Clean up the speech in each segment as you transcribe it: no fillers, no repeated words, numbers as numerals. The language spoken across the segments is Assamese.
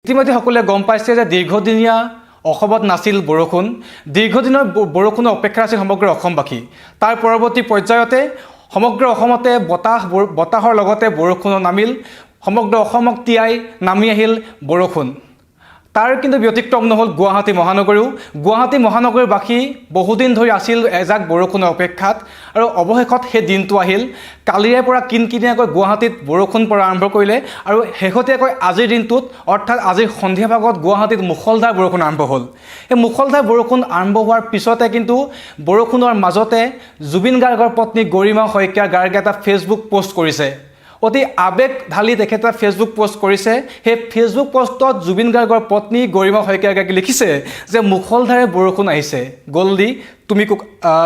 ইতিমধ্যে সকলে গম পাইছে যে দীৰ্ঘদিনীয়া অসমত নাছিল বৰষুণ দীৰ্ঘদিনৰ বৰষুণৰ অপেক্ষা আছিল সমগ্ৰ অসমবাসী তাৰ পৰৱৰ্তী পৰ্যায়তে সমগ্ৰ অসমতে বতাহৰ লগতে বৰষুণ নামিল সমগ্ৰ অসমক তিয়াই নামি আহিল বৰষুণ তাৰ কিন্তু ব্যতিক্ৰম নহল গুৱাহাটী মহানগৰীবাসী বহুদিন ধৰি আছিল এজাক বৰষুণৰ অপেক্ষাত আৰু অৱশেষত সেই দিনটো আহিল কালিৰে পৰা কিনকিনীয়াকৈ গুৱাহাটীত বৰষুণ পৰা আৰম্ভ কৰিলে আৰু শেহতীয়াকৈ আজিৰ দিনটোত অৰ্থাৎ আজিৰ সন্ধিয়া ভাগত গুৱাহাটীত মুখলধাৰ বৰষুণ আৰম্ভ হ'ল এই মুখলধাৰ বৰষুণ আৰম্ভ হোৱাৰ পিছতে কিন্তু বৰষুণৰ মাজতে জুবিন গাৰ্গৰ পত্নী গৰিমা শইকীয়া গাৰ্গে এটা ফেচবুক পোষ্ট কৰিছে অতি আবেগ ঢালি তেখেতে ফেচবুক পোষ্ট কৰিছে সেই ফেচবুক পোষ্টত জুবিন গাৰ্গৰ পত্নী গৰিমা শইকীয়া গাৰ্গে লিখিছে যে মুখলধাৰে বৰষুণ আহিছে গল্দি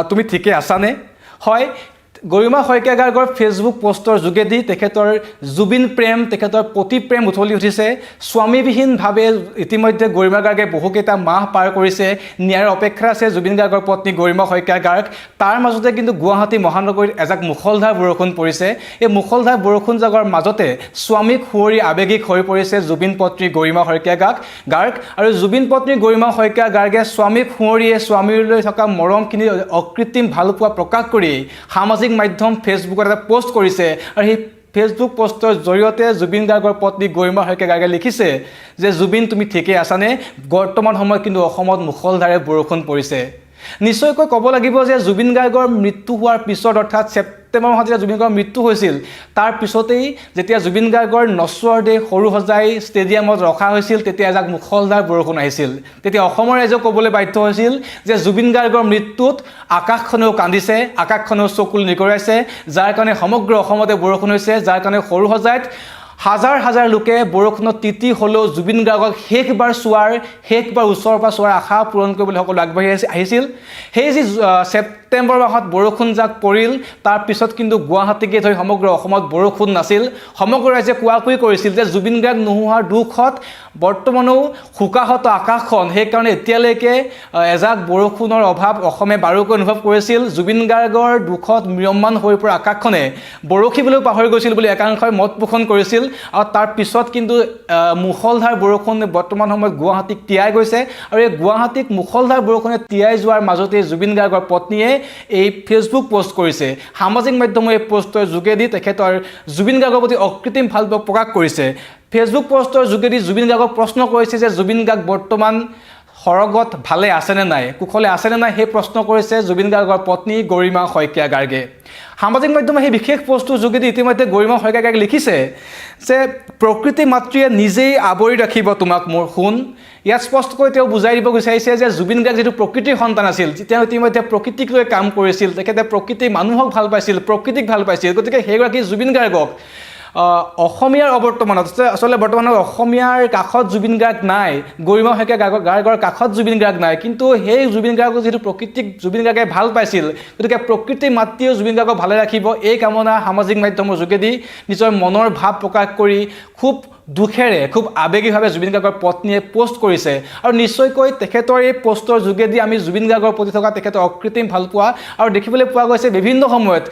তুমি ঠিকে আছানে হয় গৰিমা শইকীয়া গাৰ্গৰ ফেচবুক পোষ্টৰ যোগেদি তেখেতৰ জুবিন প্ৰেম তেখেতৰ প্ৰতি প্ৰেম উঠলি উঠিছে স্বামীবিহীনভাৱে ইতিমধ্যে গৰিমা গাৰ্গে বহুকেইটা মাহ পাৰ কৰিছে ন্যায়ৰ অপেক্ষা আছে জুবিন গাৰ্গৰ পত্নী গৰিমা শইকীয়া গাৰ্গ তাৰ মাজতে কিন্তু গুৱাহাটী মহানগৰীত এজাক মুখলধাৰ বৰষুণ পৰিছে এই মুখলধাৰ বৰষুণ জাকৰ মাজতে স্বামীক সুঁৱৰি আৱেগিক হৈ পৰিছে জুবিন পত্নী গৰিমা শইকীয়া গাৰ্গ আৰু জুবিন পত্নী গৰিমা শইকীয়া গাৰ্গে স্বামীক সুঁৱৰিয়ে স্বামীলৈ থকা মৰমখিনি অকৃত্ৰিম ভালপোৱা প্ৰকাশ কৰি সামাজিক মাধ্যম ফেচবুকত এটা পোষ্ট কৰিছে আৰু সেই ফেচবুক পোষ্টৰ জৰিয়তে জুবিন গাৰ্গৰ পত্নী গৰিমা শইকীয়া গাৰ্গে লিখিছে যে জুবিন তুমি ঠিকে আছানে বৰ্তমান সময়ত কিন্তু অসমত মুখলধাৰে বৰষুণ পৰিছে নিশ্চয়কৈ ক'ব লাগিব যে জুবিন গাৰ্গৰ মৃত্যু হোৱাৰ পিছত অৰ্থাৎ ছেপ্টেম্বৰ মাহত যেতিয়া জুবিন গাৰ্গৰ মৃত্যু হৈছিল তাৰ পিছতেই যেতিয়া জুবিন গাৰ্গৰ নশ্বৰ দেহ সৰুসজাই ষ্টেডিয়ামত ৰখা হৈছিল তেতিয়া এজাক মুখলধাৰ বৰষুণ আহিছিল তেতিয়া অসমৰ ৰাইজে ক'বলৈ বাধ্য হৈছিল যে জুবিন গাৰ্গৰ মৃত্যুত আকাশখনেও কান্দিছে আকাশখনেও চকুল নিকৰাইছে যাৰ কাৰণে সমগ্ৰ অসমতে বৰষুণ হৈছে যাৰ কাৰণে সৰুসজাইত হাজাৰ হাজাৰ লোকে বৰষুণত তিতি হ'লেও জুবিন গাৰ্গক শেষবাৰ ওচৰৰ পৰা চোৱাৰ আশা পূৰণ কৰিবলৈ সকলো আগবাঢ়ি আহিছিল সেই যি ছেপ্টেম্বৰ মাহত বৰষুণ জাক পৰিল তাৰ পিছত কিন্তু গুৱাহাটীকে ধৰি সমগ্ৰ অসমত বৰষুণ নাছিল সমগ্ৰ ৰাইজে কোৱাকুই কৰিছিল যে জুবিন গাৰ্গ নোহোৱাৰ দুখত বৰ্তমানেও শুকাহত আকাশখন সেইকাৰণে এতিয়ালৈকে এজাক বৰষুণৰ অভাৱ অসমে বাৰুকৈ অনুভৱ কৰিছিল জুবিন গাৰ্গৰ দুখত ম্ৰিয়মান হৈ পৰা আকাশখনে বৰষিবলৈও পাহৰি গৈছিল বুলি একাংশই মত পোষণ কৰিছিল আৰু তাৰ পিছত কিন্তু মুখলধাৰ বৰষুণে বৰ্তমান সময়ত গুৱাহাটীক তিয়াই গৈছে আৰু এই গুৱাহাটীক মুখলধাৰ বৰষুণে তিয়াই যোৱাৰ মাজতে জুবিন গাৰ্গৰ পত্নীয়ে এই ফেচবুক পোষ্ট কৰিছে সামাজিক মাধ্যমৰ এই পোষ্টৰ যোগেদি তেখেতৰ জুবিন গাৰ্গৰ প্ৰতি অকৃত্ৰিম ভালপোৱা প্ৰকাশ কৰিছে ফেচবুক পোষ্টৰ যোগেদি জুবিন গাৰ্গক প্ৰশ্ন কৰিছে যে জুবিন গাৰ্গ বৰ্তমান সৰগত ভালে আছেনে নাই কুশলে আছেনে নাই সেই প্ৰশ্ন কৰিছে জুবিন গাৰ্গৰ পত্নী গৰিমা শইকীয়া গাৰ্গে সামাজিক মাধ্যমে সেই বিশেষ পোষ্টৰ যোগেদি ইতিমধ্যে গৰিমা শইকীয়া গাৰ্গে লিখিছে যে প্ৰকৃতি মাতৃয়ে নিজেই আৱৰি ৰাখিব তোমাক মোৰ সোণ ইয়াত স্পষ্টকৈ তেওঁ বুজাই দিব বিচাৰিছে যে জুবিন গাৰ্গ যিটো প্ৰকৃতিৰ সন্তান আছিল তেওঁ ইতিমধ্যে প্ৰকৃতিক লৈ কাম কৰিছিল তেখেতে প্ৰকৃতি মানুহক ভাল পাইছিল প্ৰকৃতিক ভাল পাইছিল গতিকে সেইগৰাকী জুবিন গাৰ্গক অসমীয়াৰ অবৰ্তমানত আসলে বৰ্তমানত অসমীয়াৰ কাষত জুবিন গাৰ্গ নাই গৰিমা শইকীয়া গাৰ্গৰ কাষত জুবিন গাৰ্গ নাই কিন্তু সেই জুবিন গাৰ্গক যিটো প্ৰকৃতিক জুবিন গাৰ্গে ভাল পাইছিল গতিকে প্ৰকৃতিৰ মাতৃয়েও জুবিন গাৰ্গক ভালে ৰাখিব এই কামনা সামাজিক মাধ্যমৰ যোগেদি নিজৰ মনৰ ভাৱ প্ৰকাশ কৰি খুব দুখেৰে খুব আৱেগিকভাৱে জুবিন গাৰ্গৰ পত্নীয়ে পোষ্ট কৰিছে আৰু নিশ্চয়কৈ তেখেতৰ এই পোষ্টৰ যোগেদি আমি জুবিন গাৰ্গৰ প্ৰতি থকা তেখেতৰ অকৃত্ৰিম ভালপোৱা আৰু দেখিবলৈ পোৱা গৈছে বিভিন্ন সময়ত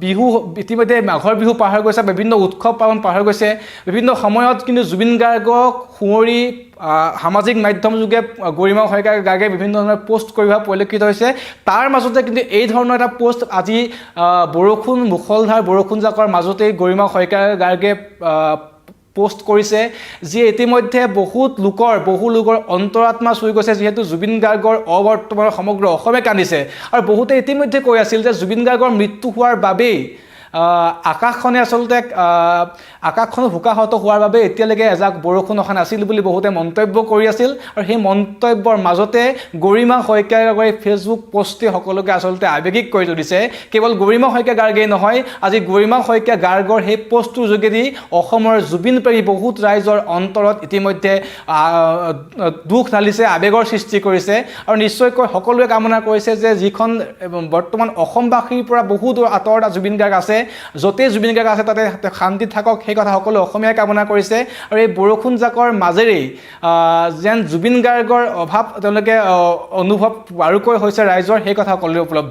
বিহু ইতিমধ্যে মাঘৰ বিহু পাৰ হৈ গৈছে বিভিন্ন উৎসৱ পালন পাৰ হৈ গৈছে বিভিন্ন সময়ত কিন্তু জুবিন গাৰ্গক সুঁৱৰি সামাজিক মাধ্যম যোগে গৰিমা শইকীয়া গাৰ্গে বিভিন্ন ধৰণৰ পোষ্ট কৰা পৰিলক্ষিত হৈছে তাৰ মাজতে কিন্তু এই ধৰণৰ এটা পোষ্ট আজি মুখলধাৰ বৰষুণ জাকৰ মাজতেই গৰিমা শইকীয়া গাৰ্গে পোষ্ট কৰিছে যি ইতিমধ্যে বহু লোকৰ অন্তৰাত্মা চুই গৈছে যিহেতু জুবিন গাৰ্গৰ অবৰ্তমানৰ সমগ্ৰ অসমে কান্দিছে আৰু বহুতে ইতিমধ্যে কৈ আছিল যে জুবিন গাৰ্গৰ মৃত্যু হোৱাৰ বাবেই আকাশখনে আচলতে আকাশখন শুকাহত হোৱাৰ বাবে এতিয়ালৈকে এজাক বৰষুণ অহা নাছিল বুলি বহুতে মন্তব্য কৰি আছিল আৰু সেই মন্তব্যৰ মাজতে গৰিমা শইকীয়া গাৰ্গৰ ফেচবুক পোষ্টে সকলোকে আচলতে আৱেগিক কৰি তুলিছে কেৱল গৰিমা শইকীয়া গাৰ্গেই নহয় আজি গৰিমা শইকীয়া গাৰ্গৰ সেই পোষ্টটোৰ যোগেদি অসমৰ জুবিন প্ৰেমী বহুত ৰাইজৰ অন্তৰত ইতিমধ্যে দুখ ঢালিছে আৱেগৰ সৃষ্টি কৰিছে আৰু নিশ্চয়কৈ সকলোৱে কামনা কৰিছে যে যিখন বৰ্তমান অসমবাসীৰ পৰা বহু দূৰ আঁতৰত জুবিন গাৰ্গ আছে য'তেই জুবিন গাৰ্গ আছে তাতে শান্তি থাকক সেই কথা সকলো অসমীয়াই কামনা কৰিছে আৰু এই বৰষুণ জাকৰ মাজেৰেই যেন জুবিন গাৰ্গৰ অভাৱ তেওঁলোকে অনুভৱ বাৰুকৈ হৈছে ৰাইজৰ সেই কথা সকলোৱে উপলব্ধ